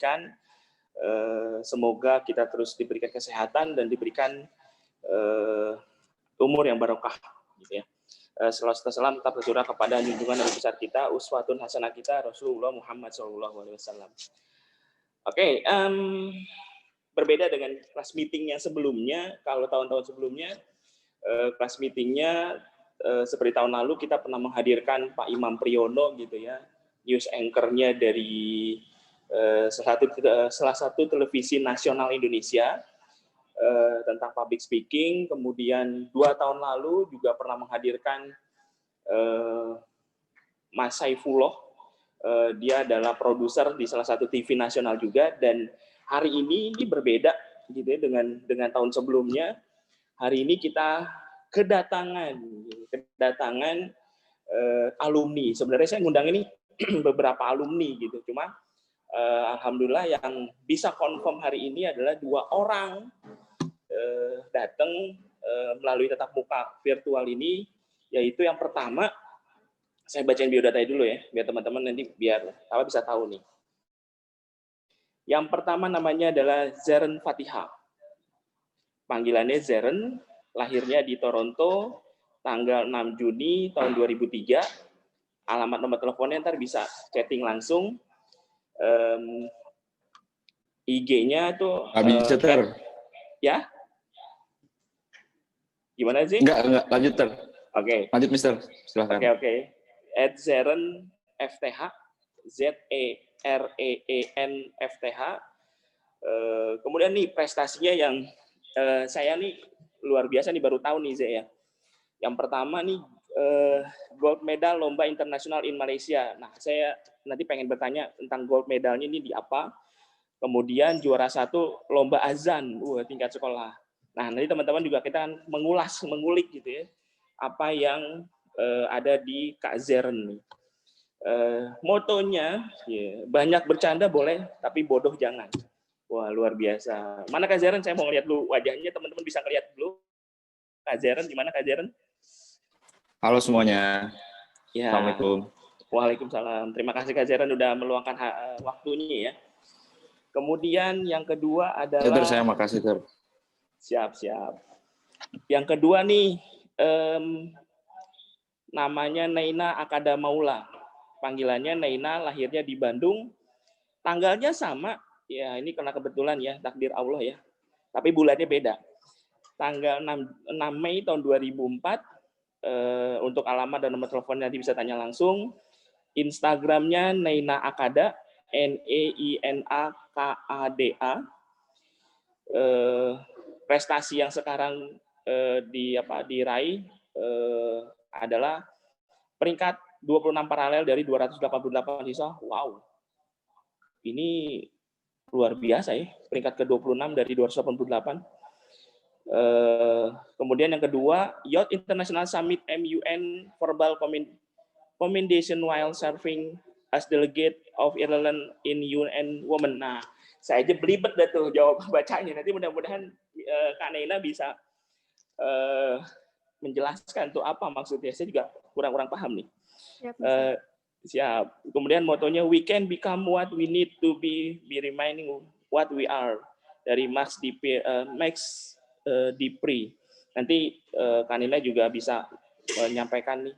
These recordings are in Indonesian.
berikan. Semoga kita terus diberikan kesehatan dan diberikan umur yang barokah, gitu ya. Selawat dan salam tetap tercurah kepada junjungan Nabi besar kita, uswatun hasanah kita, Rasulullah Muhammad SAW. Oke, berbeda dengan kelas meeting yang sebelumnya. Kalau tahun-tahun sebelumnya, kelas meetingnya seperti tahun lalu kita pernah menghadirkan Pak Imam Priyono, gitu ya, news anchor-nya dari salah satu televisi nasional Indonesia tentang public speaking. Kemudian 2 tahun lalu juga pernah menghadirkan Mas Saifullah. Dia adalah produser di salah satu TV nasional juga. Dan hari ini berbeda, gitu ya, dengan tahun sebelumnya. Hari ini kita kedatangan alumni. Sebenarnya saya ngundang ini beberapa alumni, gitu. Cuma alhamdulillah yang bisa confirm hari ini adalah 2 orang datang melalui tatap muka virtual ini, yaitu yang pertama, saya bacain biodatanya dulu ya, biar teman-teman nanti biar bisa tahu nih. Yang pertama namanya adalah Zeren Fatiha. Panggilannya Zeren, lahirnya di Toronto, tanggal 6 Juni tahun 2003. Alamat nomor teleponnya ntar bisa chatting langsung. IG-nya tuh ya. Gimana sih? Enggak, lanjut ter. Oke. Lanjut Mister, silakan. Oke. @Zeren FTH, ZEREEN FTH. Kemudian nih prestasinya yang saya nih luar biasa nih, baru tahu nih Ze ya. Yang pertama nih gold medal lomba internasional in Malaysia. Nah, saya nanti pengen bertanya tentang gold medalnya ini di apa. Kemudian juara 1 lomba azan, tingkat sekolah. Nah, nanti teman-teman juga kita akan mengulik gitu ya, apa yang ada di Kak Zeren nih. Motonya, ya, banyak bercanda boleh, tapi bodoh jangan. Wah, luar biasa. Mana Kak Zeren? Saya mau ngeliat dulu wajahnya, teman-teman bisa ngeliat dulu. Kak Zeren, gimana Kak Zeren? Halo semuanya. Ya. Assalamualaikum. Waalaikumsalam. Terima kasih Kak Zeren udah meluangkan waktunya ya. Kemudian yang kedua adalah... Ya, saya makasih, Ter. Siap. Yang kedua nih, namanya Naina Akada Maula. Panggilannya Naina, lahirnya di Bandung. Tanggalnya sama, ya ini karena kebetulan ya, takdir Allah ya. Tapi bulannya beda. Tanggal 6 Mei tahun 2004, untuk alamat dan nomor telepon nanti bisa tanya langsung. Instagramnya Naina Akada, NEINAKADA. Prestasi yang sekarang diraih adalah peringkat 26 paralel dari 288 siswa. Wow. Ini luar biasa ya, peringkat ke-26 dari 288. Kemudian yang kedua, Youth International Summit MUN Verbal Commendation while serving as delegate of Ireland in UN Women. Nah, saya aja belibet dah tuh jawab bacanya. Nanti mudah-mudahan Kak Naina bisa menjelaskan tuh apa maksudnya. Saya juga kurang paham nih. Siap. Kemudian motonya we can become what we need to be reminding what we are, dari Max Dipri. Nanti Kak Naina juga bisa menyampaikan nih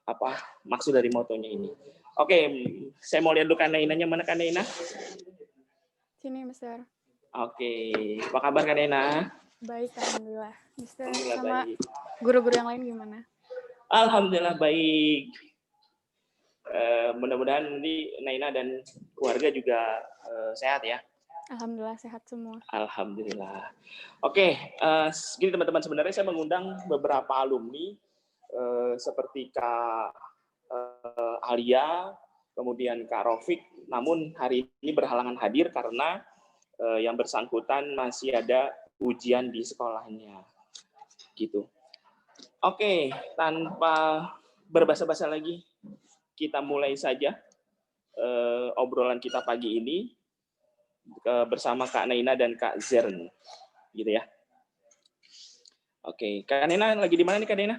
apa maksud dari motonya ini. Oke, saya mau lihat dulu Kak Nainanya. Mana Kak Naina? Sini, Mister. Oke, apa kabar Kak Naina? Baik, alhamdulillah. Mister, Alhamdulillah sama baik. guru-guru yang lain gimana? Alhamdulillah baik. Mudah-mudahan nanti Naina dan keluarga juga sehat ya. Alhamdulillah sehat semua. Alhamdulillah. Oke, gini teman-teman, sebenarnya saya mengundang beberapa alumni seperti Kak Alia, kemudian Kak Rofik, namun hari ini berhalangan hadir karena yang bersangkutan masih ada ujian di sekolahnya. Gitu. Oke, tanpa berbasa-basa lagi, kita mulai saja obrolan kita pagi ini bersama Kak Naina dan Kak Zeren, gitu ya. Oke, Kak Naina lagi di mana nih Kak Naina?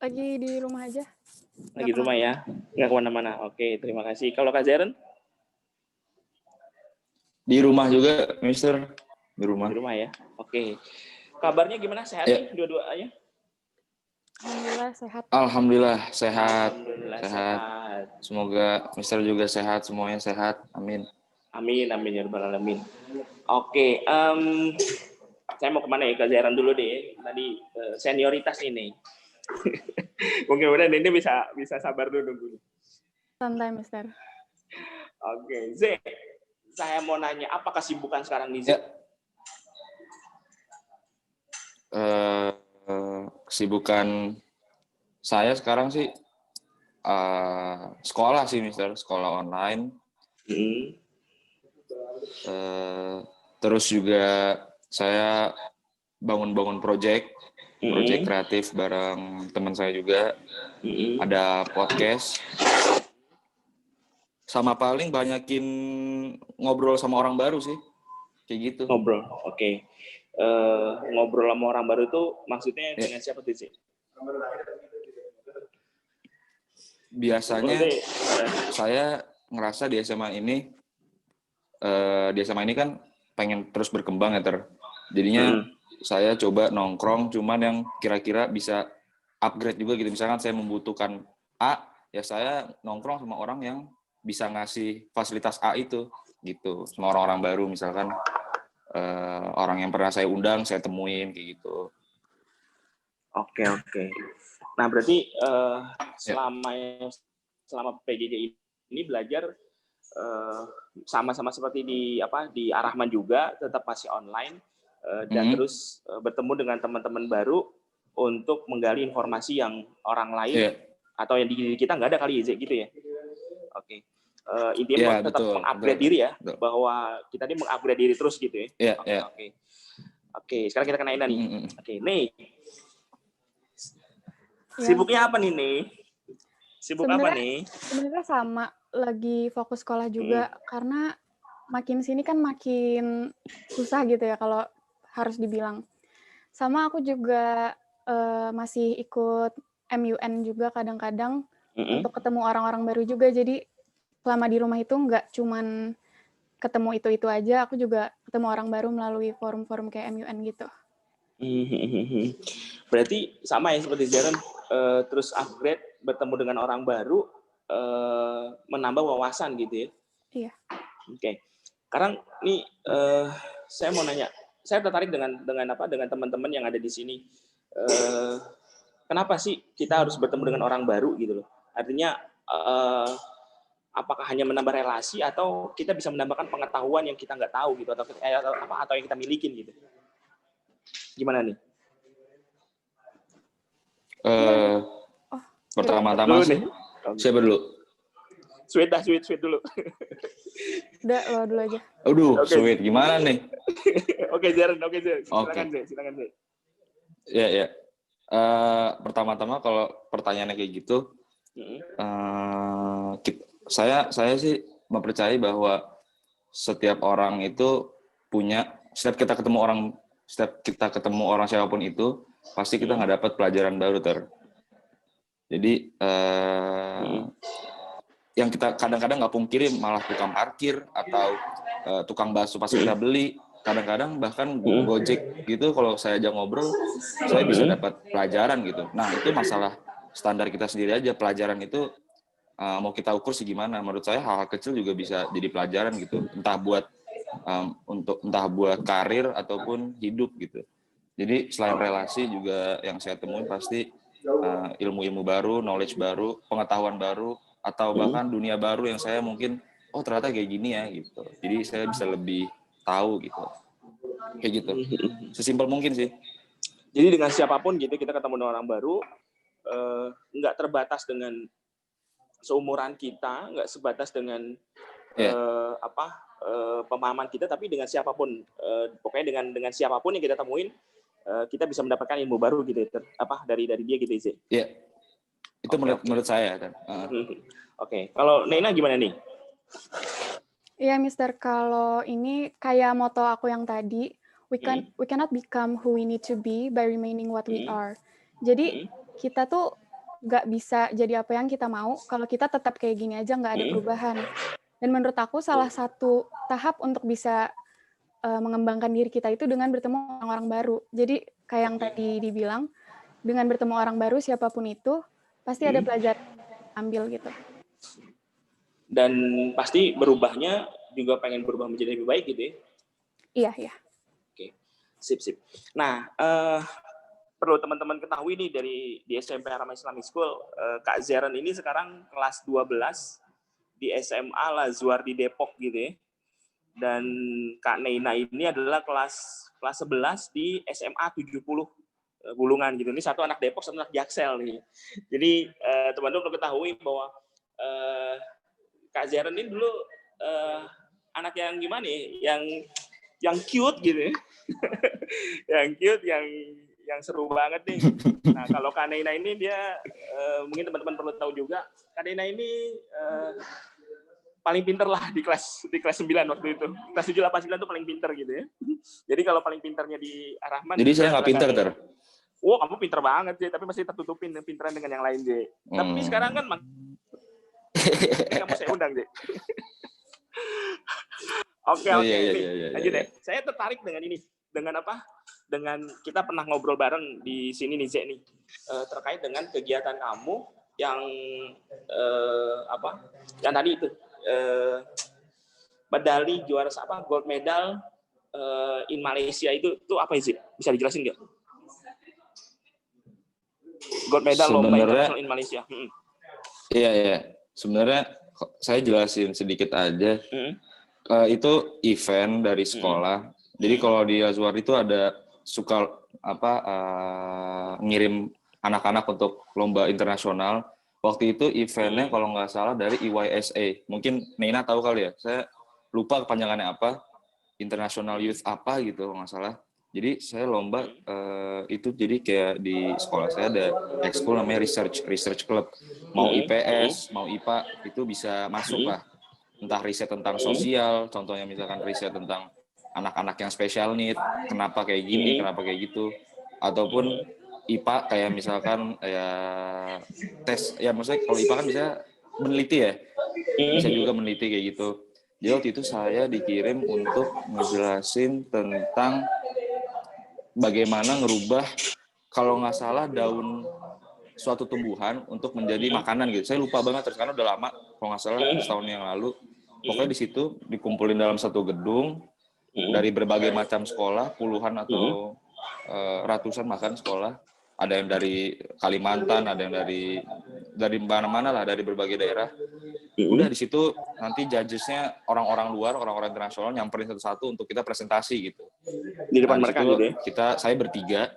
Lagi di rumah aja. Lagi di rumah ya, nggak kemana-mana. Oke, terima kasih. Kalau Kak Zeren? Di rumah juga, Mister. Di rumah. Di rumah ya. Oke. Kabarnya gimana? Sehat Ya. nih dua-duanya? Alhamdulillah sehat. Alhamdulillah sehat. Alhamdulillah Sehat. sehat. Semoga Mister juga sehat, semuanya sehat. Amin. Amin, amin ya rabbal alamin. Oke, saya mau kemana ya? Ke Zairan dulu deh. Tadi senioritas ini. Mungkin ini bisa sabar dulu nunggu. Santai, Mister. Oke, Z. Saya mau nanya, apa kesibukan sekarang nih, Z? Ya. Kesibukan saya sekarang sih sekolah sih, Mister. Sekolah online. Terus juga saya bangun-bangun project kreatif bareng teman saya juga. Ada podcast. Sama paling banyakin ngobrol sama orang baru sih. Kayak gitu. Ngobrol, oke. Ngobrol sama orang baru itu maksudnya dengan siapa tuh sih? Biasanya saya ngerasa di SMA ini kan pengen terus berkembang ya jadinya saya coba nongkrong cuman yang kira-kira bisa upgrade juga gitu. Misalkan saya membutuhkan A, ya saya nongkrong sama orang yang bisa ngasih fasilitas A itu gitu, sama orang-orang baru, misalkan orang yang pernah saya undang saya temuin kayak gitu. Oke. Nah berarti selama PJJ ini belajar sama-sama seperti di Ar-Rahman juga, tetap masih online dan terus bertemu dengan teman-teman baru untuk menggali informasi yang orang lain atau yang di diri kita nggak ada kali ya, gitu ya. Oke. Intinya tetap mengupgrade diri ya, bahwa kita ini mengupgrade diri terus gitu ya. Oke. Sekarang kita kena nih. Oke, nih. Sibuknya apa nih? Sibuk apa nih? Sebenarnya sama, lagi fokus sekolah juga karena makin sini kan makin susah gitu ya kalau harus dibilang. Sama aku juga masih ikut MUN juga kadang-kadang untuk ketemu orang-orang baru juga. Jadi selama di rumah itu nggak cuman ketemu itu aja, aku juga ketemu orang baru melalui forum-forum kayak MUN gitu. Berarti sama ya seperti Zairan, terus upgrade, bertemu dengan orang baru, menambah wawasan gitu ya. Iya. Oke. Sekarang nih saya mau nanya, saya tertarik dengan teman-teman yang ada di sini. Kenapa sih kita harus bertemu dengan orang baru gitu loh? Artinya apakah hanya menambah relasi atau kita bisa menambahkan pengetahuan yang kita nggak tahu gitu, atau yang kita milikin gitu? Gimana nih? Pertama-tama sih, siapa dulu? Sweet dulu. Udah, lo dulu aja. Aduh, sweet gimana nih? Oke, Zairan. Silakan, Zai. Ya. Pertama-tama kalau pertanyaannya kayak gitu, saya sih mempercayai bahwa setiap orang itu punya, setiap kita ketemu orang siapapun itu, pasti kita nggak dapat pelajaran baru Jadi yang kita kadang-kadang nggak pungkiri malah tukang parkir atau tukang bakso pas kita beli, kadang-kadang bahkan Gojek gitu, kalau saya ajak ngobrol saya bisa dapat pelajaran gitu. Nah itu masalah standar kita sendiri aja. Pelajaran itu mau kita ukur sih gimana. Menurut saya hal-hal kecil juga bisa jadi pelajaran gitu, entah buat karir ataupun hidup gitu. Jadi selain relasi juga yang saya temuin pasti ilmu-ilmu baru, knowledge baru, pengetahuan baru, atau bahkan dunia baru yang saya mungkin ternyata kayak gini ya gitu. Jadi saya bisa lebih tahu gitu. Kayak gitu. Sesimpel mungkin sih. Jadi dengan siapapun gitu kita ketemu dengan orang baru, nggak terbatas dengan seumuran kita, nggak sebatas dengan pemahaman kita, tapi dengan siapapun, pokoknya dengan siapapun yang kita temuin, kita bisa mendapatkan ilmu baru gitu, dari dia gitu, Izzy. Iya. Itu menurut saya. Oke. Kalau Neina gimana nih? Iya, Mister. Kalau ini kayak moto aku yang tadi, we cannot become who we need to be by remaining what we are. Jadi kita tuh nggak bisa jadi apa yang kita mau kalau kita tetap kayak gini aja, nggak ada perubahan. Dan menurut aku salah satu tahap untuk bisa mengembangkan diri kita itu dengan bertemu orang-orang baru. Jadi kayak yang tadi dibilang, dengan bertemu orang baru siapapun itu pasti ada pelajaran ambil gitu. Dan pasti berubahnya juga pengen berubah menjadi lebih baik gitu ya. Iya. Oke, sip. Nah, perlu teman-teman ketahui nih di SMP Arama Islamic School, Kak Zeren ini sekarang kelas 12 di SMA Lazuar di Depok gitu ya. Dan Kak Neina ini adalah kelas 11 di SMA 70 Bulungan gitu. Ini satu anak Depok, satu anak Jaksel nih. Jadi teman-teman perlu ketahui bahwa Kak Zeren ini dulu anak yang gimana ya? Yang cute gitu ya. Yang cute, yang seru banget nih. Nah, kalau Kak Neina ini dia mungkin teman-teman perlu tahu juga, Kak Neina ini paling pinter lah di kelas 9 waktu itu. Kelas 7, 8, 9 itu paling pinter gitu ya. Jadi kalau paling pinternya di Ar-Rahman. Jadi saya nggak pinter, Ter. Wah, kamu pinter banget sih, tapi masih tertutupin pinteran dengan yang lain, J. Tapi sekarang kan kamu saya undang, J. Oke. Iya. Lanjut ya. Saya tertarik dengan ini. Dengan apa? Dengan kita pernah ngobrol bareng di sini nih, J nih. Terkait dengan kegiatan kamu yang yang tadi itu medali juara gold medal in Malaysia itu apa sih? Bisa dijelasin nggak? Gold medal lomba internasional in Malaysia. Iya. Sebenarnya saya jelasin sedikit aja. Itu event dari sekolah. Jadi kalau di Lazuar itu ada suka ngirim anak-anak untuk lomba internasional. Waktu itu eventnya kalau nggak salah dari IYSA. Mungkin Neina tahu kali ya. Saya lupa kepanjangannya apa. International Youth apa gitu kalau nggak salah. Jadi saya lomba itu jadi kayak di sekolah saya ada ekskul namanya research club. Mau IPS, mau IPA itu bisa masuk lah. Entah riset tentang sosial, contohnya misalkan riset tentang anak-anak yang special need, kenapa kayak gini, kenapa kayak gitu. Ataupun IPA kayak misalkan ya tes, ya maksudnya kalau IPA kan bisa meneliti ya, bisa juga meneliti kayak gitu. Jadi waktu itu saya dikirim untuk ngejelasin tentang bagaimana ngerubah kalau nggak salah daun suatu tumbuhan untuk menjadi makanan gitu. Saya lupa banget terus karena udah lama, kalau nggak salah setahun yang lalu. Pokoknya di situ dikumpulin dalam satu gedung dari berbagai macam sekolah, puluhan atau ratusan bahkan sekolah. Ada yang dari Kalimantan, ada yang dari mana-mana lah, dari berbagai daerah. Udah di situ nanti judges-nya orang-orang luar, orang-orang internasional nyamperin satu-satu untuk kita presentasi gitu. Di depan mereka gitu ya? Saya bertiga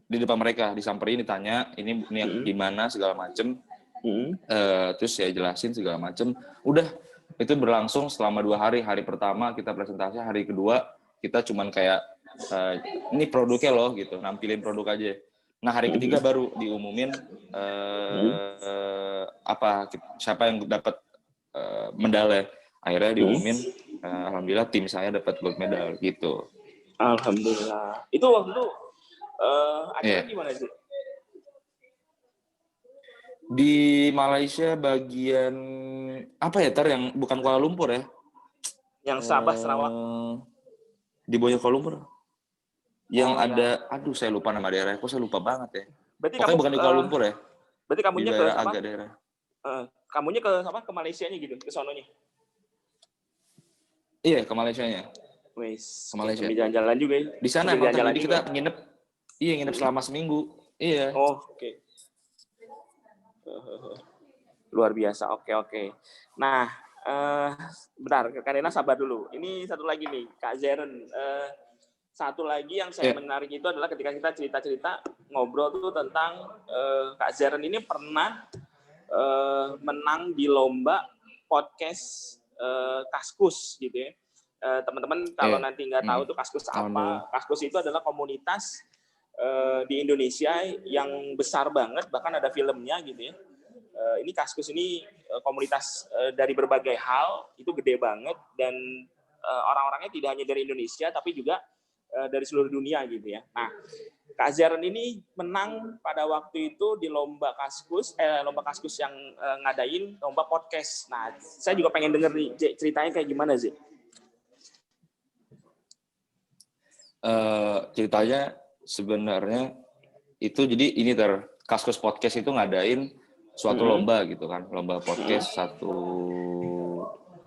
di depan mereka, disamperin, ditanya ini gimana segala macem. Terus saya jelasin segala macem. Udah itu berlangsung selama 2 hari. Hari pertama kita presentasi, hari kedua kita cuman kayak ini produknya loh gitu, nampilin produk aja. Nah hari ketiga baru diumumin siapa yang dapat medal. Akhirnya diumumin, alhamdulillah tim saya dapat gold medal gitu. Alhamdulillah. Itu waktu itu acara gimana sih? Di Malaysia bagian apa ya, yang bukan Kuala Lumpur ya? Yang Sabah, Sarawak. Di bawah Kuala Lumpur. Yang ada, saya lupa nama daerahnya. Kok saya lupa banget ya? Berarti pokoknya bukan di Kuala Lumpur ya? Berarti kamunya ke agak daerah. Kamunya ke Ke Malaysianya gitu, ke sononya? Iya, ke Malaysianya. Wes, ke Malaysia. Jalan-jalan juga ya. Di sana emang jadi kita nginep. Iya, nginep selama seminggu. Iya. Oh, oke. Luar biasa. Oke. Nah, bentar, Kak Nena sabar dulu. Ini satu lagi nih, Kak Zeren. Satu lagi yang saya menarik itu adalah ketika kita cerita-cerita ngobrol tuh tentang Kak Zeren ini pernah menang di lomba podcast Kaskus gitu ya. Teman-teman kalau nanti nggak tahu tuh Kaskus apa, Kaskus itu adalah komunitas di Indonesia yang besar banget, bahkan ada filmnya gitu ya. Ini Kaskus ini komunitas dari berbagai hal, itu gede banget, dan orang-orangnya tidak hanya dari Indonesia tapi juga dari seluruh dunia gitu ya. Nah, Kak Zeren ini menang pada waktu itu di lomba Kaskus yang ngadain lomba podcast. Nah, saya juga pengen denger nih, J, ceritanya kayak gimana, J? Ceritanya sebenarnya itu jadi ini Kaskus Podcast itu ngadain suatu lomba gitu kan, lomba podcast satu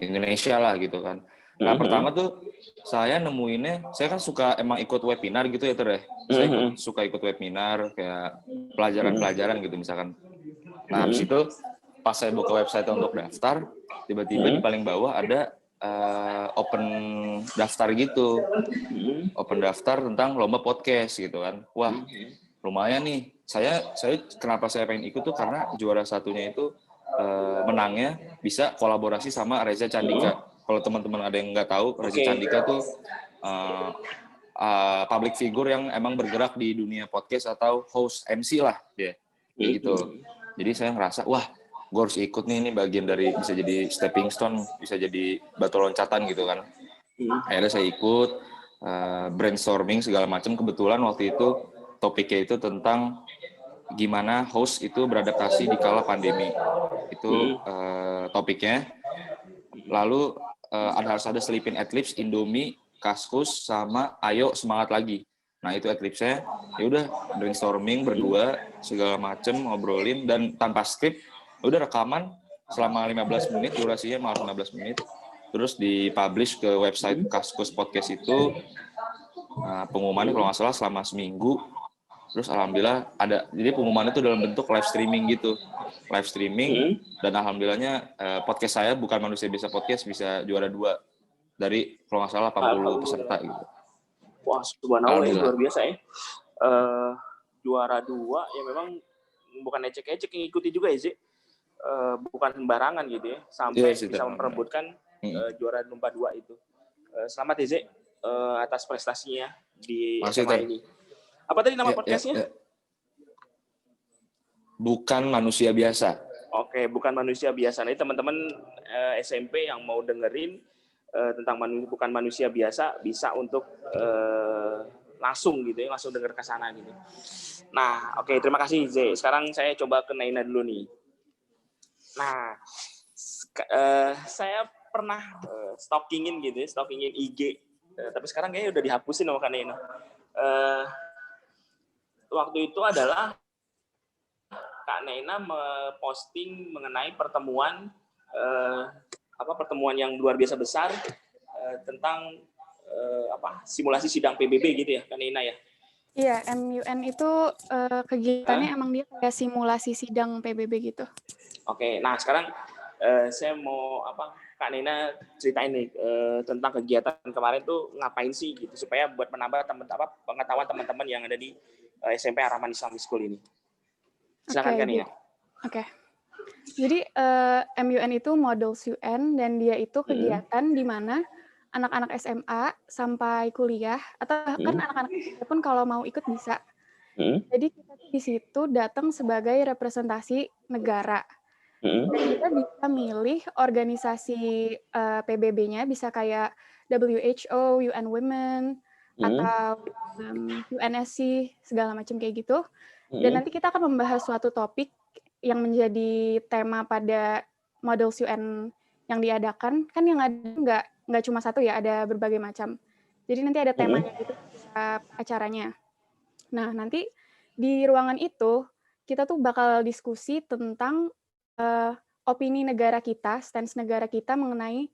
Indonesia lah gitu kan. Nah, pertama tuh saya nemuinnya, saya kan suka emang ikut webinar gitu ya, Saya suka ikut webinar kayak pelajaran-pelajaran gitu misalkan. Nah, habis itu pas saya buka website untuk daftar, tiba-tiba di paling bawah ada open daftar gitu. Open daftar tentang lomba podcast gitu kan. Wah, lumayan nih. Saya kenapa saya pengen ikut tuh karena juara satunya itu menangnya bisa kolaborasi sama Reza Candika. Kalau teman-teman ada yang nggak tahu, Reza Candika tuh public figure yang emang bergerak di dunia podcast atau host MC lah dia, kayak gitu. Jadi saya ngerasa, wah, gue harus ikut nih, ini bagian dari bisa jadi stepping stone, bisa jadi batu loncatan gitu kan. Akhirnya saya ikut brainstorming segala macam. Kebetulan waktu itu topiknya itu tentang gimana host itu beradaptasi di kala pandemi. Itu topiknya. Lalu harus ada Sleeping Eclipse, Indomie, Kaskus, sama Ayo Semangat Lagi. Nah, itu Eclipse-nya. Ya udah brainstorming berdua segala macem, ngobrolin dan tanpa skrip. Udah rekaman selama 15 menit, durasinya malah 15 menit. Terus dipublish ke website Kaskus Podcast itu. Pengumumannya kalau nggak salah selama seminggu. Terus alhamdulillah ada, jadi pengumumannya itu dalam bentuk live streaming gitu. Live streaming, dan alhamdulillahnya podcast saya Bukan Manusia Biasa Podcast bisa juara 2 dari kalau nggak salah 80 peserta gitu. Wah, subhanallah ya, luar biasa ya. Juara 2 ya memang bukan ecek-ecek yang ikuti juga ya, Zik. Bukan sembarangan gitu ya, sampai bisa memperebutkan juara lomba 2 itu. Selamat ya, Zik, atas prestasinya di SMA ini. Apa tadi nama podcastnya? Bukan Manusia Biasa. Oke, Bukan Manusia Biasa. Nah, teman-teman SMP yang mau dengerin tentang Bukan Manusia Biasa bisa untuk langsung gitu ya, langsung denger ke sana gitu. Nah, oke, terima kasih Z. Sekarang saya coba ke Naina dulu nih. Nah, saya pernah stalkingin IG, tapi sekarang kayaknya udah dihapusin sama Kak Naina. Waktu itu adalah Kak Naina memposting mengenai pertemuan yang luar biasa besar tentang simulasi sidang PBB gitu ya, Kak Naina ya. Iya, MUN itu kegiatannya emang dia kayak simulasi sidang PBB gitu. Oke, nah sekarang saya mau Kak Naina ceritain nih tentang kegiatan kemarin tuh ngapain sih gitu supaya buat menambah pengetahuan teman-teman yang ada di SMP Ar-Rahman Islamic School ini. Silakan Kak Naina. Oke. Jadi MUN itu Models UN dan dia itu kegiatan di mana anak-anak SMA sampai kuliah atau bahkan anak-anak SMA pun kalau mau ikut bisa. Jadi kita di situ datang sebagai representasi negara. Dan kita bisa milih organisasi PBB-nya, bisa kayak WHO, UN Women, atau UNSC, segala macam kayak gitu. Dan nanti kita akan membahas suatu topik yang menjadi tema pada Models UN yang diadakan. Kan yang ada nggak cuma satu ya, ada berbagai macam. Jadi nanti ada temanya gitu acaranya. Nah, nanti di ruangan itu kita tuh bakal diskusi tentang opini negara kita, stance negara kita mengenai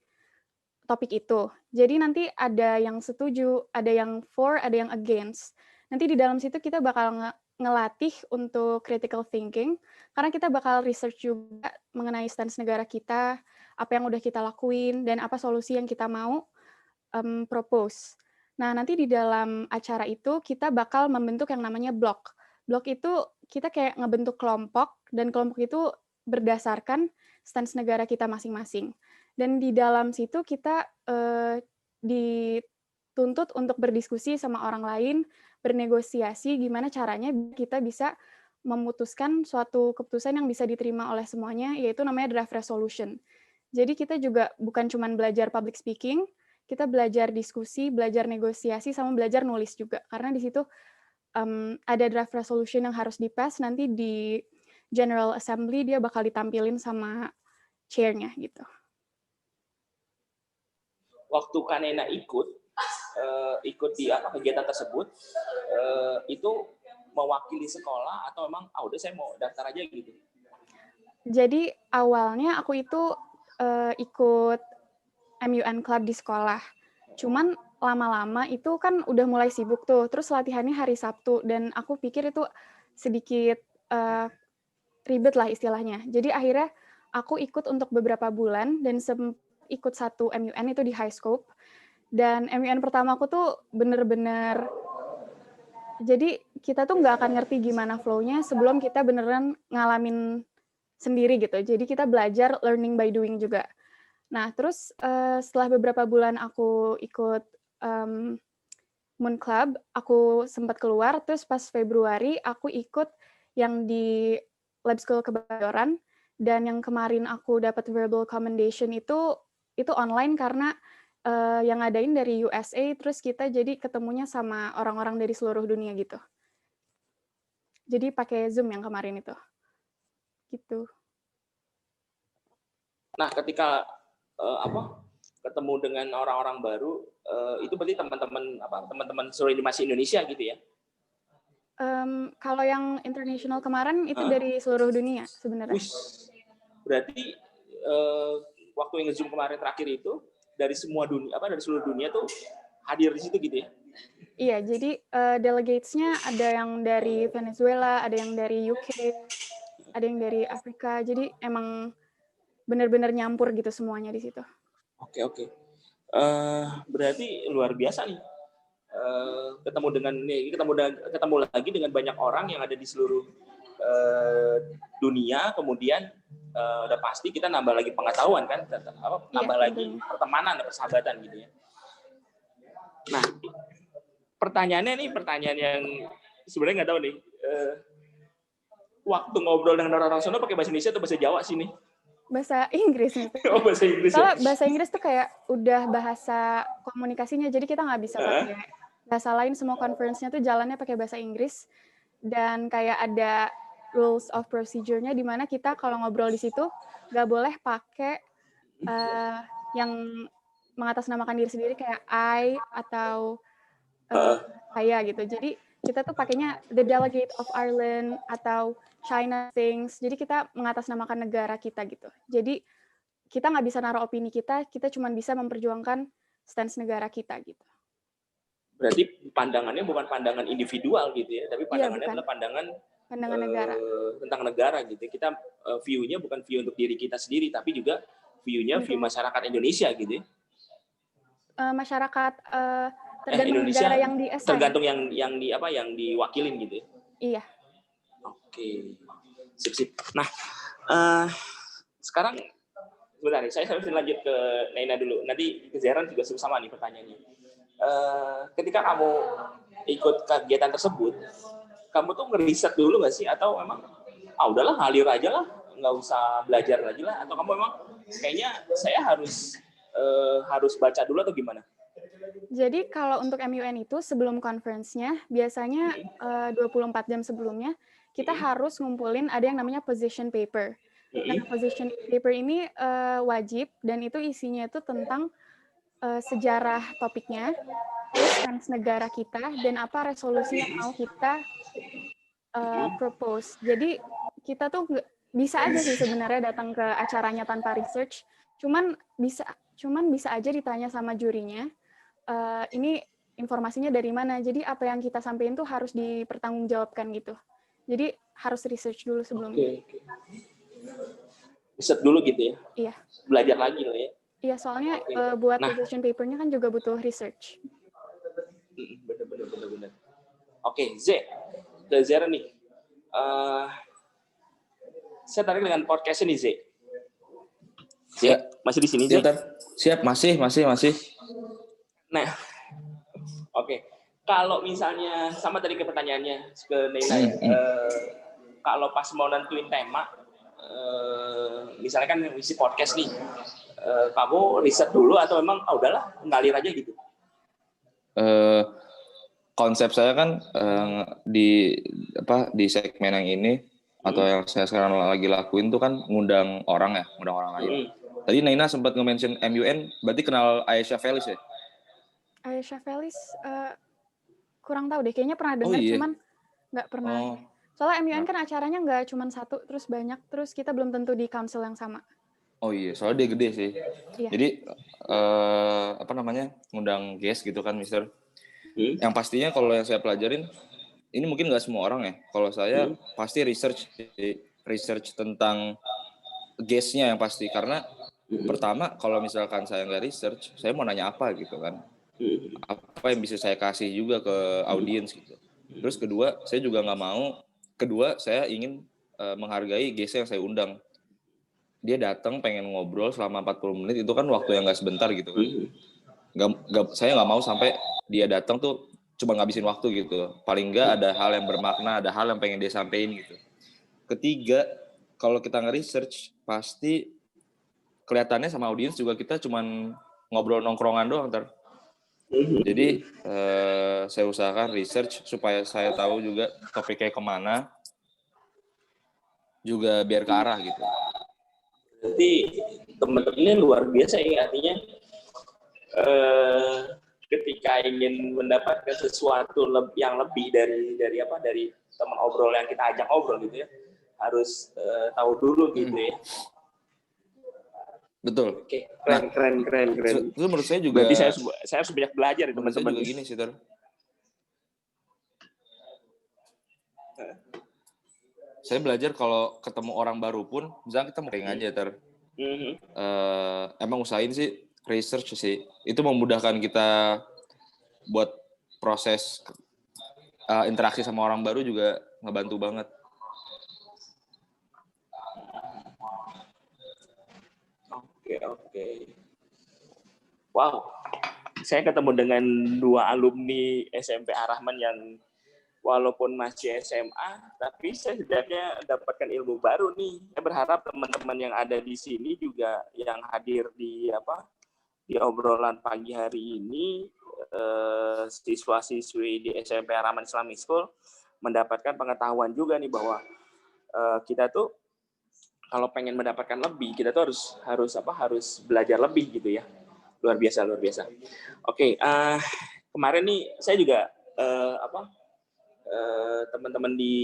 topik itu. Jadi nanti ada yang setuju, ada yang for, ada yang against. Nanti di dalam situ kita bakal ngelatih untuk critical thinking, karena kita bakal research juga mengenai stance negara kita, apa yang udah kita lakuin, dan apa solusi yang kita mau propose. Nah, nanti di dalam acara itu kita bakal membentuk yang namanya blok. Blok itu kita kayak ngebentuk kelompok, dan kelompok itu berdasarkan stance negara kita masing-masing. Dan di dalam situ kita dituntut untuk berdiskusi sama orang lain, bernegosiasi gimana caranya kita bisa memutuskan suatu keputusan yang bisa diterima oleh semuanya, yaitu namanya draft resolution. Jadi kita juga bukan cuma belajar public speaking, kita belajar diskusi, belajar negosiasi, sama belajar nulis juga. Karena di situ ada draft resolution yang harus di-pass, nanti di General Assembly dia bakal ditampilin sama chair-nya gitu. Waktu Kanena ikut di kegiatan tersebut, itu mewakili sekolah atau memang udah saya mau daftar aja gitu? Jadi awalnya aku itu ikut MUN Club di sekolah. Cuman lama-lama itu kan udah mulai sibuk tuh, terus latihannya hari Sabtu, dan aku pikir itu sedikit ribet lah istilahnya. Jadi akhirnya aku ikut untuk beberapa bulan, dan ikut satu MUN itu di High Scope. Dan MUN pertama aku tuh bener-bener, jadi kita tuh nggak akan ngerti gimana flow-nya sebelum kita beneran ngalamin sendiri gitu. Jadi kita belajar learning by doing juga. Nah, terus setelah beberapa bulan aku ikut Moon Club, aku sempat keluar, terus pas Februari aku ikut yang di Lab School Kebayoran, dan yang kemarin aku dapat verbal commendation itu online karena yang ngadain dari USA, terus kita jadi ketemunya sama orang-orang dari seluruh dunia gitu. Jadi pakai Zoom yang kemarin itu. Gitu. Nah, ketika ketemu dengan orang-orang baru, itu berarti teman-teman seluruh masih Indonesia gitu ya? Kalau yang international kemarin itu dari seluruh dunia sebenarnya. Berarti waktu yang Zoom kemarin terakhir itu dari semua dunia, dari seluruh dunia tuh hadir di situ gitu ya? Iya, jadi delegates-nya ada yang dari Venezuela, ada yang dari UK, ada yang dari Afrika. Jadi emang benar-benar nyampur gitu semuanya di situ. Oke. Berarti luar biasa nih. Ketemu lagi dengan banyak orang yang ada di seluruh dunia, kemudian udah pasti kita nambah lagi pengetahuan kan, nambah lagi pertemanan, persahabatan gitu ya. Nah, pertanyaan yang sebenarnya nggak tahu nih, waktu ngobrol dengan orang-orang sana pakai bahasa Indonesia atau bahasa Jawa sih nih? Bahasa Inggris nih. Oh, bahasa Inggris. Soalnya bahasa Inggris tuh kayak udah bahasa komunikasinya, jadi kita nggak bisa pakai bahasa lain. Semua conference-nya tuh jalannya pakai bahasa Inggris, dan kayak ada rules of procedure-nya di mana kita kalau ngobrol di situ nggak boleh pakai yang mengatasnamakan diri sendiri kayak I atau saya gitu. Jadi kita tuh pakainya the delegate of Ireland atau China things. Jadi kita mengatasnamakan negara kita gitu. Jadi kita nggak bisa naruh opini kita cuma bisa memperjuangkan stance negara kita gitu. Berarti pandangannya bukan pandangan individual gitu ya, tapi pandangannya adalah pandangan negara. Tentang negara gitu. Kita view-nya bukan view untuk diri kita sendiri, tapi juga view-nya view masyarakat Indonesia gitu ya. Masyarakat tergantung Indonesia, negara yang di-assign. tergantung yang diwakilin gitu ya. Iya. Oke. Sip. Nah, sekarang sebentar nih, saya harus lanjut ke Naina dulu. Nanti ke Zeran juga sama nih pertanyaannya. Ketika kamu ikut kegiatan tersebut, kamu tuh ngeriset dulu nggak sih? Atau memang, udahlah ngalir aja lah, nggak usah belajar lagi lah? Atau kamu memang kayaknya saya harus baca dulu atau gimana? Jadi kalau untuk MUN itu sebelum conference-nya, biasanya 24 jam sebelumnya, kita harus ngumpulin ada yang namanya position paper. Nah, position paper ini wajib, dan itu isinya itu tentang sejarah topiknya, terus stance negara kita, dan apa resolusi yang mau kita propose. Jadi kita tuh bisa aja sih sebenarnya datang ke acaranya tanpa research, cuman bisa aja ditanya sama jurinya, ini informasinya dari mana, jadi apa yang kita sampaikan tuh harus dipertanggungjawabkan gitu. Jadi harus research dulu sebelumnya. Oke. Riset dulu gitu ya? Iya. Belajar lagi loh ya? Iya, soalnya buat position paper-nya kan juga butuh research. Benar. Oke, ke Zera nih. Saya tarik dengan podcast ini, Z. Masih di sini, Z? Siap, masih. Nah, oke. Kalau misalnya, sama tadi ke pertanyaannya, ke Neina ya, kalau pas mau nentuin tema, misalnya kan isi podcast nih, kamu riset dulu atau memang udahlah ngalir aja gitu? konsep saya kan di segmen yang ini atau yang saya sekarang lagi lakuin tuh kan ngundang orang lain. Tadi Naina sempat nge-mention MUN, berarti kenal Aisyah Felis ya? Aisyah Felis kurang tahu deh, kayaknya pernah dengar cuman nggak pernah. Soalnya MUN kan acaranya nggak cuma satu, terus banyak, terus kita belum tentu di council yang sama. Oh iya, soalnya dia gede sih. Iya. Jadi ngundang guest gitu kan, Mister. Yang pastinya kalau yang saya pelajarin, ini mungkin nggak semua orang ya. Kalau saya pasti research tentang guest-nya yang pasti. Karena pertama, kalau misalkan saya nggak research, saya mau nanya apa gitu kan. Apa yang bisa saya kasih juga ke audiens gitu. Terus kedua, saya juga nggak mau. Kedua, saya ingin menghargai guest yang saya undang. Dia datang pengen ngobrol selama 40 menit, itu kan waktu yang nggak sebentar gitu kan. Saya nggak mau sampai dia datang tuh cuma ngabisin waktu gitu. Paling nggak ada hal yang bermakna, ada hal yang pengen dia sampein gitu. Ketiga, kalau kita nge-research, pasti kelihatannya sama audiens juga kita cuman ngobrol nongkrongan doang ntar. Jadi saya usahakan research supaya saya tahu juga topiknya kemana, juga biar ke arah gitu. Jadi teman-teman ini luar biasa ya, artinya ketika ingin mendapatkan sesuatu yang lebih dari teman obrol yang kita ajak ngobrol gitu ya, harus tahu dulu gitu ya. Betul. Oke, keren. Itu menurut saya juga. Berarti saya harus banyak belajar itu teman-teman. Juga gini sih, saya belajar kalau ketemu orang baru pun, misalnya kita mau aja emang usahain sih research sih. Itu memudahkan kita buat proses interaksi sama orang baru, juga ngebantu banget. Oke. Wow, saya ketemu dengan dua alumni SMP Ar-Rahman yang walaupun masih SMA, tapi saya setidaknya dapatkan ilmu baru nih. Saya berharap teman-teman yang ada di sini juga yang hadir di obrolan pagi hari ini, siswa-siswi di SMP Ar-Rahman Islamic School mendapatkan pengetahuan juga nih bahwa kita tuh kalau pengen mendapatkan lebih, kita tuh harus belajar lebih gitu ya. Luar biasa. Oke, kemarin nih saya juga teman-teman di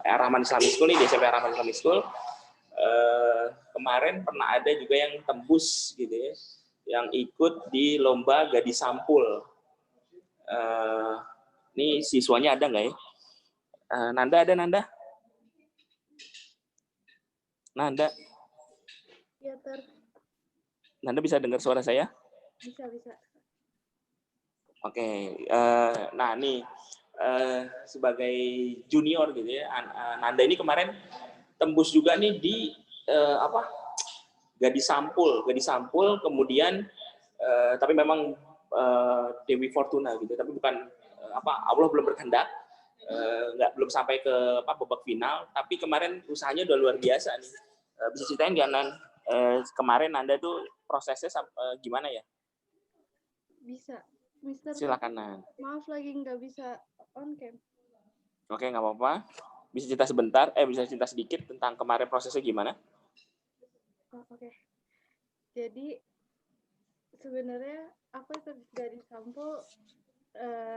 Ar-Rahman Islamic School nih, di SMP Ar-Rahman Islamic School, kemarin pernah ada juga yang tembus gitu ya, yang ikut di lomba gadis sampul. Ini siswanya ada nggak ya? Nanda ada, Nanda? Nanda? Ya, Nanda bisa dengar suara saya? Bisa. Oke, nah nih sebagai junior gitu ya, Nanda ini kemarin tembus juga nih di gadis sampul, kemudian tapi memang Dewi Fortuna gitu, tapi bukan Allah belum berkehendak, belum sampai ke babak final, tapi kemarin usahanya udah luar biasa nih. Bisa ceritain nggak, Nan? Kemarin Nanda tuh prosesnya gimana ya? Bisa. Mister, silakan, Nan. Maaf lagi nggak bisa on cam. Oke, nggak apa-apa. Bisa cerita sebentar, bisa cerita sedikit tentang kemarin prosesnya gimana? Oke. Jadi sebenarnya aku ikut dari sampul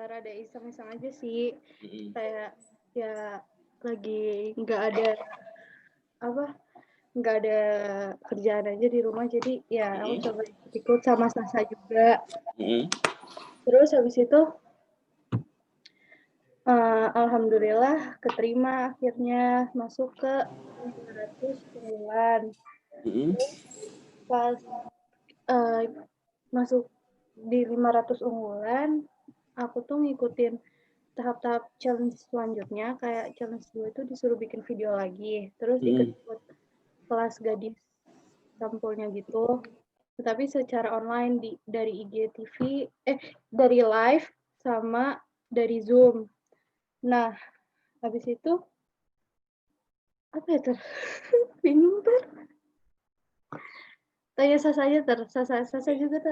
rada iseng-iseng aja sih. Kayak ya lagi nggak ada kerjaan aja di rumah, jadi ya aku coba ikut sama Sasa juga. Terus habis itu alhamdulillah keterima, akhirnya masuk ke 500 unggulan. Pas masuk di 500 unggulan, aku tuh ngikutin tahap-tahap challenge selanjutnya. Kayak challenge 2 itu disuruh bikin video lagi, terus ikut kelas gadis sampulnya gitu, tetapi secara online dari IGTV, dari live sama dari Zoom. Nah, habis itu apa ya, bingung tanya Sasa aja Sasa juga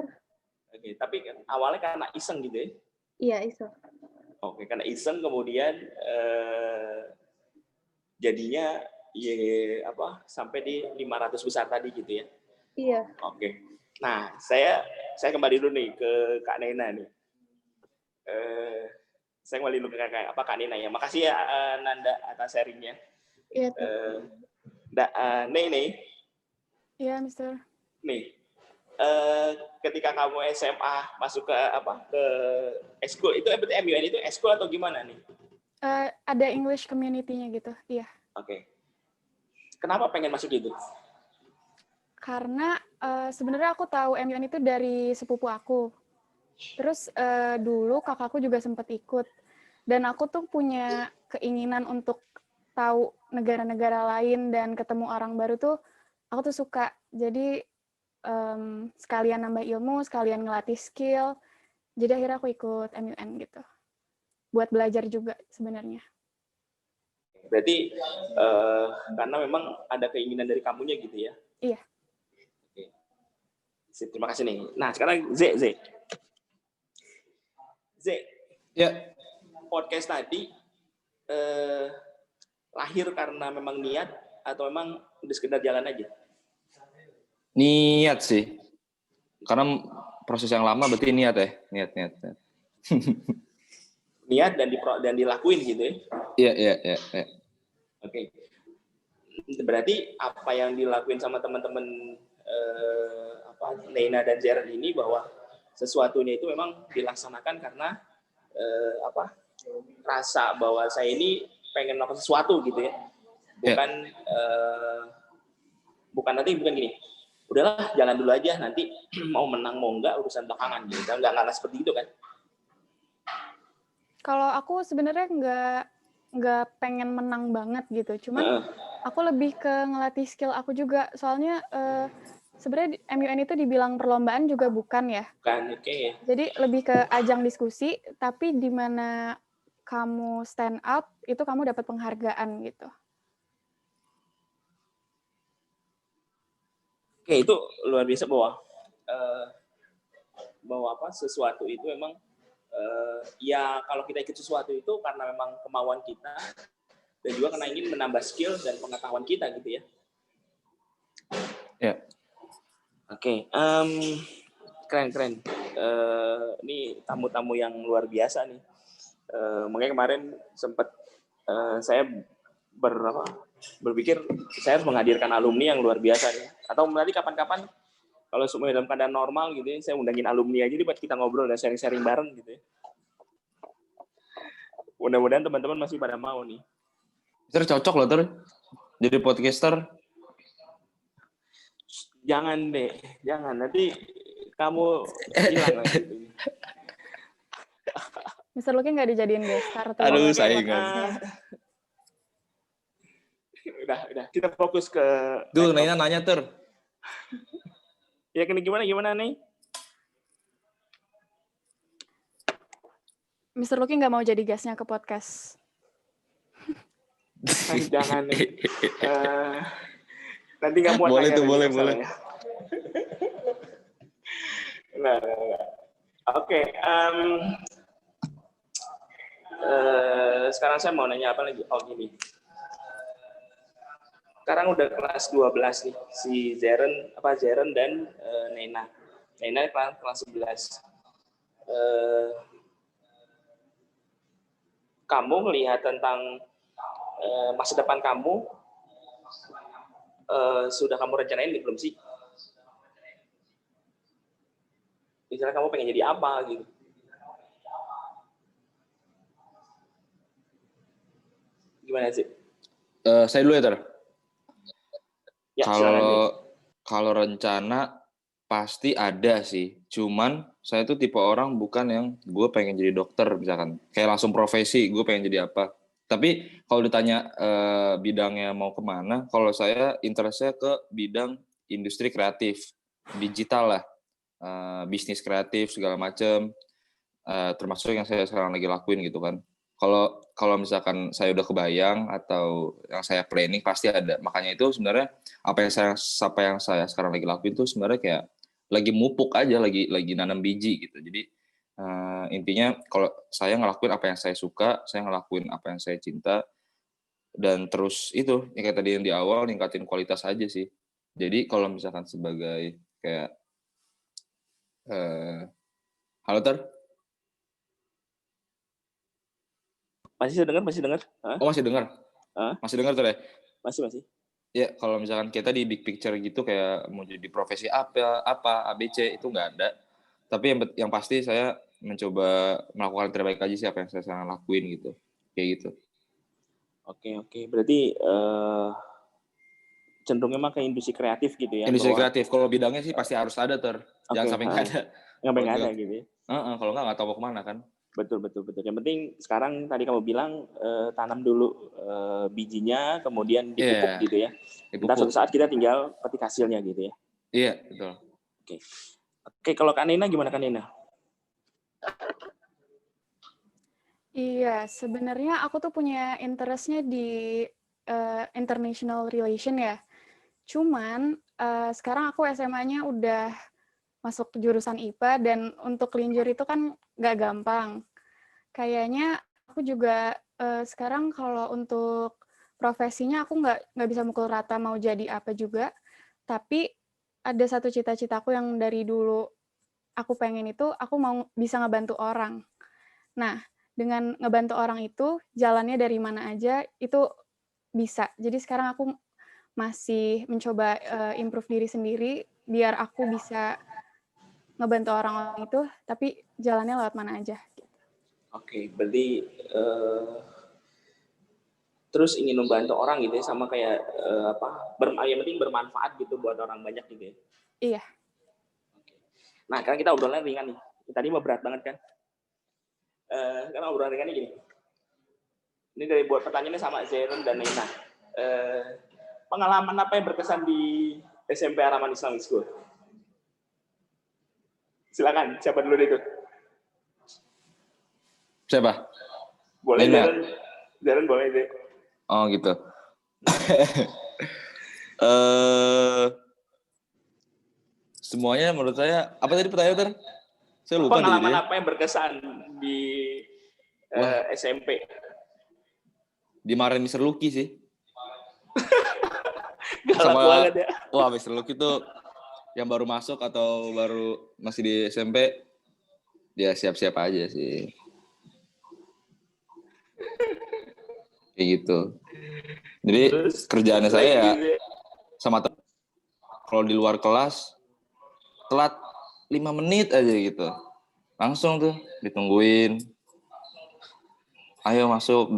Oke, tapi kan awalnya karena iseng gitu ya? Iya, iseng. Oke, karena iseng kemudian jadinya ya sampai di 500 besar tadi gitu ya. Iya. Oke. Nah, saya kembali dulu nih ke Kak Nena nih. Saya kembali dulu ke Kak Nena ya. Makasih ya Nanda atas sharingnya. Iya, Nih. Iya, Mister. Nih. Ketika kamu SMA masuk ke eskul itu MUN itu eskul atau gimana nih? Ada English community-nya gitu. Iya. Oke. Kenapa pengen masuk gitu? Karena sebenarnya aku tahu MUN itu dari sepupu aku. Terus dulu kakakku juga sempat ikut. Dan aku tuh punya keinginan untuk tahu negara-negara lain dan ketemu orang baru tuh aku tuh suka. Jadi sekalian nambah ilmu, sekalian ngelatih skill. Jadi akhirnya aku ikut MUN gitu. Buat belajar juga sebenarnya. Berarti karena memang ada keinginan dari kamunya gitu ya? Iya. Oke. Terima kasih nih. Nah sekarang Z. Ya. Podcast tadi lahir karena memang niat atau memang udah sekedar jalan aja? Niat sih. Karena proses yang lama berarti niat ya. Niat. Niat dan dilakuin gitu ya? Iya. Oke. Berarti apa yang dilakuin sama teman-teman Nena dan Jaren ini bahwa sesuatunya itu memang dilaksanakan karena rasa bahwa saya ini pengen melakukan sesuatu gitu ya. Bukan gini. Udahlah jalan dulu aja, nanti mau menang mau enggak urusan belakangan gitu. Enggak seperti itu kan? Kalau aku sebenarnya nggak pengen menang banget gitu. Cuman aku lebih ke ngelatih skill aku juga. Soalnya sebenarnya MUN itu dibilang perlombaan juga bukan ya. Bukan, oke. Jadi lebih ke ajang diskusi, tapi di mana kamu stand out, itu kamu dapat penghargaan gitu. Oke, itu luar biasa bahwa sesuatu itu memang ya kalau kita ikut sesuatu itu karena memang kemauan kita dan juga karena ingin menambah skill dan pengetahuan kita gitu ya. Ya. Oke, keren. Ini tamu-tamu yang luar biasa nih. Makanya kemarin sempat saya berpikir saya harus menghadirkan alumni yang luar biasa nih. Atau nanti kapan-kapan kalau semuanya dalam keadaan normal gitu ya, saya undangin alumni aja buat kita ngobrol dan sharing-sharing bareng gitu ya. Mudah-mudahan teman-teman masih pada mau nih. Mister cocok loh jadi podcaster. Jangan deh, jangan. Nanti kamu hilang lagi. Mister Lucky nggak dijadiin guest-star tuh. Aduh, saingan. Udah. Kita fokus ke... Duh, nanya Ya, gimana nih? Mister Lucky nggak mau jadi guest-nya ke podcast. Jangan nih. Nanti nggak muat. Boleh. Nah. Oke. Sekarang saya mau nanya apa lagi? Oh, gini. Sekarang udah kelas 12 nih, si Jaren dan Nena. Nena kelas 11. Kamu melihat tentang masa depan kamu, sudah kamu rencanain belum sih? Misalnya kamu pengen jadi apa gitu? Gimana sih? Saya dulu ya, Ya, kalau rencana pasti ada sih. Cuman saya tuh tipe orang bukan yang gue pengen jadi dokter misalkan. Kayak langsung profesi, gue pengen jadi apa. Tapi kalau ditanya bidangnya mau kemana, kalau saya interestnya ke bidang industri kreatif, digital lah. Bisnis kreatif segala macam. Termasuk yang saya sekarang lagi lakuin gitu kan. Kalau misalkan saya udah kebayang atau yang saya planning pasti ada. Makanya itu sebenarnya apa yang saya sekarang lagi lakuin tuh sebenarnya kayak lagi mupuk aja, lagi nanam biji gitu. Jadi Intinya kalau saya ngelakuin apa yang saya suka, saya ngelakuin apa yang saya cinta, dan terus itu yang kayak tadi yang di awal ningkatin kualitas aja sih. Jadi kalau misalkan sebagai kayak halo Ter? Masih dengar? Oh masih dengar? Masih dengar Ter ya? Masih. Ya kalau misalkan kita di big picture gitu kayak mau jadi profesi apa ABC itu nggak ada. Tapi yang pasti saya mencoba melakukan yang terbaik aja sih apa yang saya lakuin gitu. Kayak gitu. Oke. Berarti cenderungnya mah ke industri kreatif gitu ya? Industri kreatif. Kalau bidangnya sih pasti harus ada Ter. Jangan sampai nggak ada. Sampai nggak ada gitu ya? Kalau nggak tahu mau kemana kan. Betul. Yang penting sekarang tadi kamu bilang tanam dulu bijinya, kemudian dipupuk gitu ya. Ntar suatu saat kita tinggal petik hasilnya gitu ya. Iya, betul. Oke, kalau Kak Nina gimana Kak Nina? Iya, sebenarnya aku tuh punya interest-nya di international relation ya. Cuman sekarang aku SMA-nya udah masuk jurusan IPA dan untuk linjur itu kan nggak gampang. Kayaknya aku juga sekarang kalau untuk profesinya aku nggak bisa mukul rata mau jadi apa juga. Tapi ada satu cita-citaku yang dari dulu aku pengen itu aku mau bisa ngebantu orang. Nah, dengan ngebantu orang itu jalannya dari mana aja itu bisa. Jadi sekarang aku masih mencoba improve diri sendiri biar aku bisa ngebantu orang-orang itu, tapi jalannya lewat mana aja. Oke, berarti terus ingin membantu orang gitu ya, sama kayak yang penting bermanfaat gitu buat orang banyak gitu ya. Iya. Nah, sekarang kita obrolan ringan nih. Tadi mau berat banget kan? Karena obrolan ringannya gini. Ini dari buat pertanyaannya sama Zairun dan Nena. Pengalaman apa yang berkesan di SMP Ar-Rahman Islamic School? Silakan, siapa dulu itu? Siapa? Boleh Zairun boleh deh. Oh gitu. Semuanya menurut saya, apa tadi pertanyaan? Saya lupa. Pengalaman apa yang berkesan di SMP? Dimarahin Mr. Lucky sih. Galak banget ya. Wah, Mr. Lucky tuh yang baru masuk atau baru masih di SMP, dia siap-siap aja sih. Kayak gitu. Jadi kerjaannya saya ya sama kalau di luar kelas telat 5 menit aja gitu. Langsung tuh ditungguin. Ayo masuk.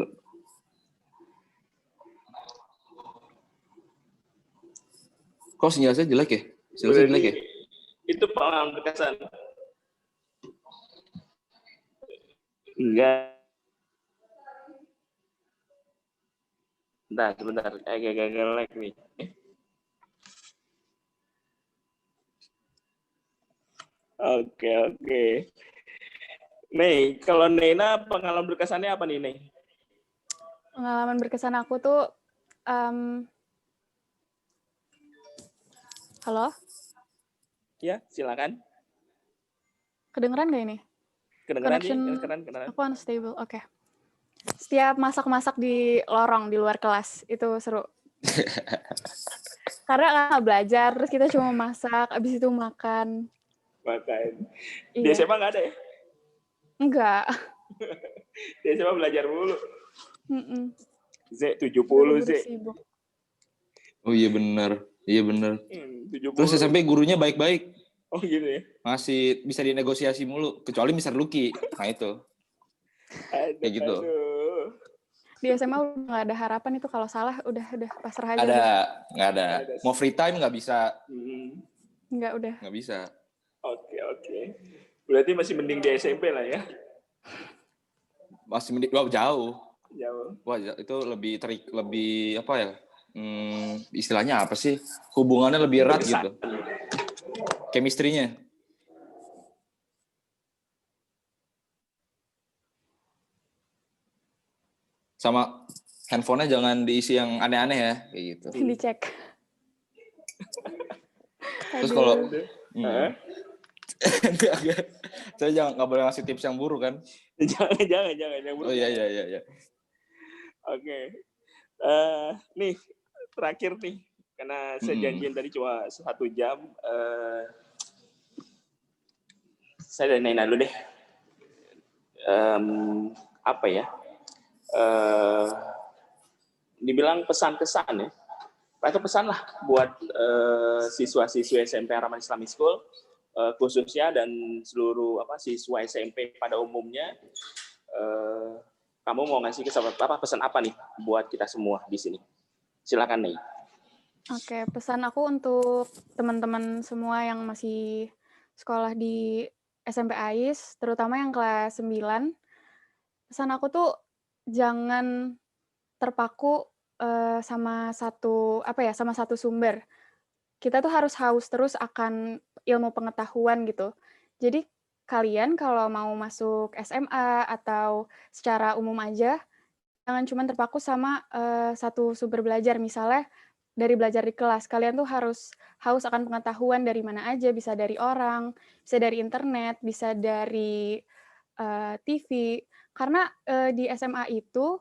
Kok sinyal saya jelek ya? Sinyal saya jelek ya? Itu pengalaman berkesan. Enggak. Sebentar. Agak lag nih. Oke. Nih, kalau Nena pengalaman berkesannya apa nih, Nih? Pengalaman berkesan aku tuh halo? Ya, silakan. Kedengeran nggak ini? Kedengeran. Aku unstable. Oke. Setiap masak-masak di lorong di luar kelas itu seru. Karena nggak belajar, terus kita cuma masak, abis itu makan. Di SMA nggak ada ya? Enggak. Di SMA belajar mulu. Z 70 Z. Oh iya benar. 70. Terus SMP gurunya baik-baik. Oh gitu ya. Masih bisa dinegosiasi mulu, kecuali Mr. Lucky. Nah itu. Kayak gitu. Di SMA udah nggak ada harapan itu, kalau salah udah pasrah aja. Nggak ada. Mau free time nggak bisa. Nggak bisa. Oke. Berarti masih mending di SMP lah ya? Masih mending. Wah, jauh. Wah, itu lebih apa ya? Istilahnya apa sih? Hubungannya lebih erat gitu. Chemistry-nya. Sama handphonenya jangan diisi yang aneh-aneh ya, kayak gitu. Dicek. Terus kalau Enggak. Saya nggak boleh ngasih tips yang buruk kan? jangan yang buruk. Oh iya. Oke. Nih terakhir nih, karena saya janjian tadi cuma 1 jam. Saya dari Naina dulu deh. Apa ya? Dibilang pesan-kesan ya. Atau pesan lah buat siswa-siswi SMP Ar-Rahman Islamic School khususnya dan seluruh siswa SMP pada umumnya. Kamu mau ngasih pesan apa nih buat kita semua di sini? Silakan nih. Oke, pesan aku untuk teman-teman semua yang masih sekolah di SMP AIS, terutama yang kelas 9. Pesan aku tuh jangan terpaku sama satu sumber. Kita tuh harus haus terus akan ilmu pengetahuan gitu. Jadi kalian kalau mau masuk SMA atau secara umum aja, jangan cuma terpaku sama satu sumber belajar. Misalnya dari belajar di kelas, kalian tuh harus haus akan pengetahuan dari mana aja, bisa dari orang, bisa dari internet, bisa dari TV. Karena di SMA itu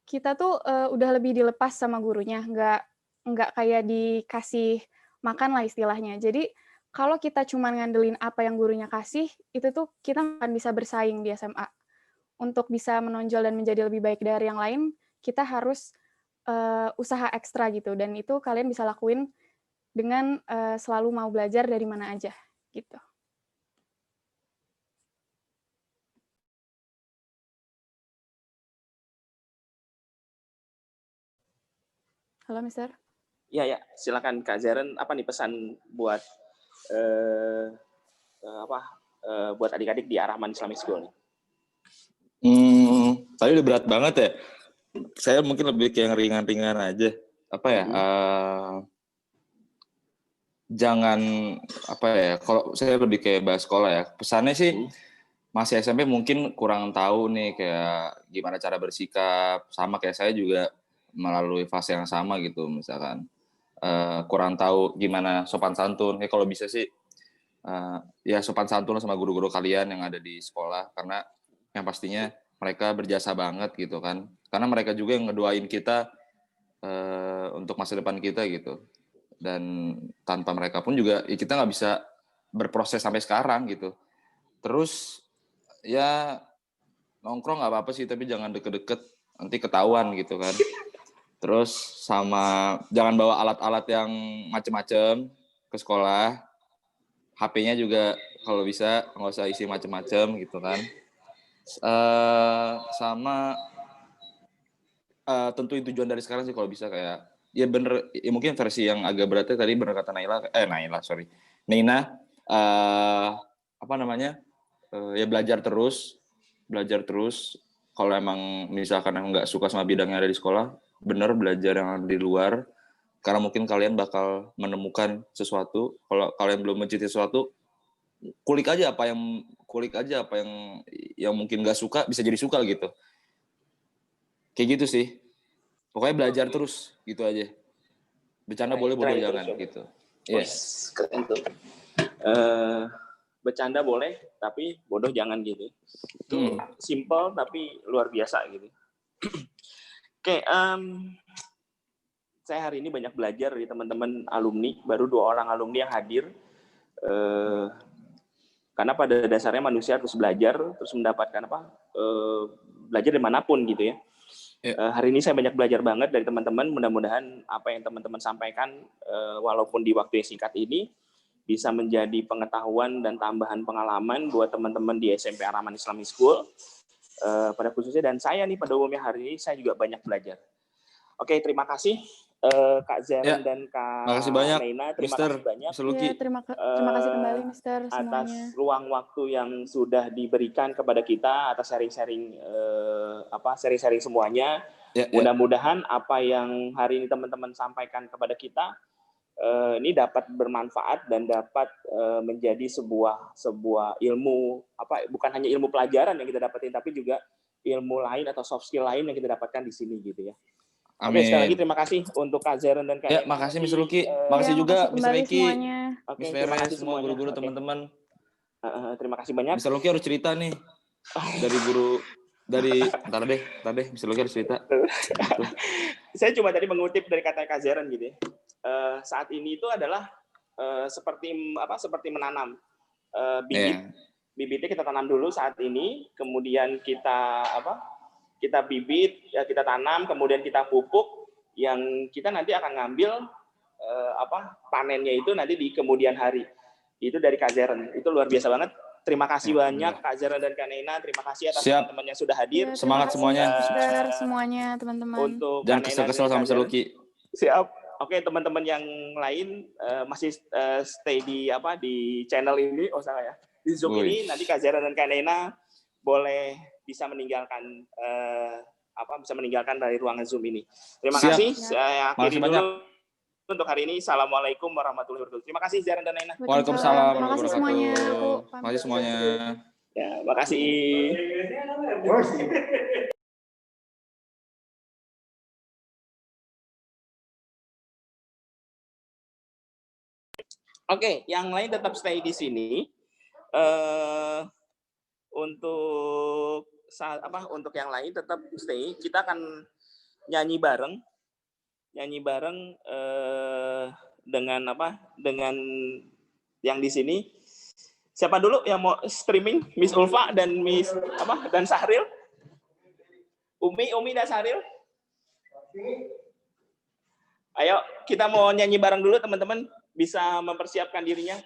kita tuh udah lebih dilepas sama gurunya, nggak kayak dikasih makan lah istilahnya. Jadi kalau kita cuma ngandelin apa yang gurunya kasih, itu tuh kita nggak akan bisa bersaing di SMA. Untuk bisa menonjol dan menjadi lebih baik dari yang lain, kita harus usaha ekstra gitu. Dan itu kalian bisa lakuin dengan selalu mau belajar dari mana aja gitu. Halo, Mister. Ya, silakan Kak Zeren. Apa nih pesan buat buat adik-adik di Ar-Rahman Islamic School? Tadi udah berat banget ya. Saya mungkin lebih kayak yang ringan-ringan aja. Jangan kalau saya lebih kayak bahas sekolah ya. Pesannya sih masih SMP mungkin kurang tahu nih kayak gimana cara bersikap. Sama kayak saya juga melalui fase yang sama gitu misalkan. Kurang tahu gimana sopan santun. Kalau bisa sih ya sopan santun sama guru-guru kalian yang ada di sekolah, karena yang pastinya mereka berjasa banget gitu kan, karena mereka juga yang ngedoain kita untuk masa depan kita gitu, dan tanpa mereka pun juga ya kita nggak bisa berproses sampai sekarang gitu. Terus ya nongkrong nggak apa-apa sih, tapi jangan deket-deket nanti ketahuan gitu kan. Terus sama jangan bawa alat-alat yang macem-macem ke sekolah. HP-nya juga kalau bisa nggak usah isi macem-macem gitu kan. Sama tentuin tujuan dari sekarang sih kalau bisa, kayak ya bener ya mungkin versi yang agak beratnya tadi bener kata Naina ya belajar terus kalau emang misalkan nggak suka sama bidang yang ada di sekolah, bener belajar yang di luar, karena mungkin kalian bakal menemukan sesuatu. Kalau kalian belum mencintai sesuatu, kulik aja apa yang mungkin nggak suka bisa jadi suka gitu. Kayak gitu sih. Pokoknya belajar terus gitu aja. Bercanda boleh, bodoh jangan gitu. Yes, keren tuh. Bercanda boleh, tapi bodoh jangan gitu. Itu simple tapi luar biasa gitu. Oke, saya hari ini banyak belajar dari teman-teman alumni, baru 2 orang alumni yang hadir. Karena pada dasarnya manusia terus belajar, terus mendapatkan belajar dimanapun gitu ya. Hari ini saya banyak belajar banget dari teman-teman. Mudah-mudahan apa yang teman-teman sampaikan, walaupun di waktu yang singkat ini, bisa menjadi pengetahuan dan tambahan pengalaman buat teman-teman di SMP Ar-Rahman Islamic School pada khususnya, dan saya nih pada umumnya hari ini saya juga banyak belajar. Oke, terima kasih Kak Zeren dan Kak makasih banyak, Naina. Terima kasih banyak. Terima kasih kembali Mister atas semuanya. ruang waktu yang sudah diberikan kepada kita, atas sharing-sharing semuanya. Mudah-mudahan apa yang hari ini teman-teman sampaikan kepada kita ini dapat bermanfaat dan dapat menjadi sebuah ilmu, bukan hanya ilmu pelajaran yang kita dapetin, tapi juga ilmu lain atau soft skill lain yang kita dapatkan di sini gitu ya. Amin. Oke, sekali lagi terima kasih untuk Kak Zeren dan Kak makasih Mr. Luki, makasih juga Mr. Eki, semuanya. Miss Vera, semua guru-guru teman-teman. Terima kasih banyak. Mr. Lucky harus cerita nih dari guru ntar deh Mr. Lucky harus cerita. Saya cuma tadi mengutip dari kata Kak Zeren gitu ya. Saat ini itu adalah seperti menanam bibit. Yeah. Bibitnya kita tanam dulu saat ini, kemudian kita bibit, ya kita tanam, kemudian kita pupuk, yang kita nanti akan ngambil panennya itu nanti di kemudian hari. Itu dari Kak Zeren. Itu luar biasa banget. Terima kasih banyak Kak Zeren dan Kak Neina. Terima kasih atas teman-teman yang sudah hadir. Ya, Semangat semuanya. Semuanya teman-teman. Untuk jangan kesel-kesel sama Mr. Lucky. Siap. Oke, teman-teman yang lain masih stay di channel ini, salah ya. Di Zoom ini nanti Kak Zeren dan Kak Neina boleh bisa meninggalkan dari ruangan Zoom ini. Terima kasih. Saya akhiri dulu untuk hari ini. Assalamualaikum warahmatullahi wabarakatuh. Terima kasih Zeren dan Neina. Waalaikumsalam. Terima kasih semuanya. Terima kasih semuanya. Ya, makasih. Oke, yang lain tetap stay di sini. Untuk yang lain tetap stay. Kita akan nyanyi bareng dengan yang di sini. Siapa dulu yang mau streaming? Miss Ulfa dan dan Sahril? Umi dan Sahril? Ayo, kita mau nyanyi bareng dulu teman-teman. Bisa mempersiapkan dirinya.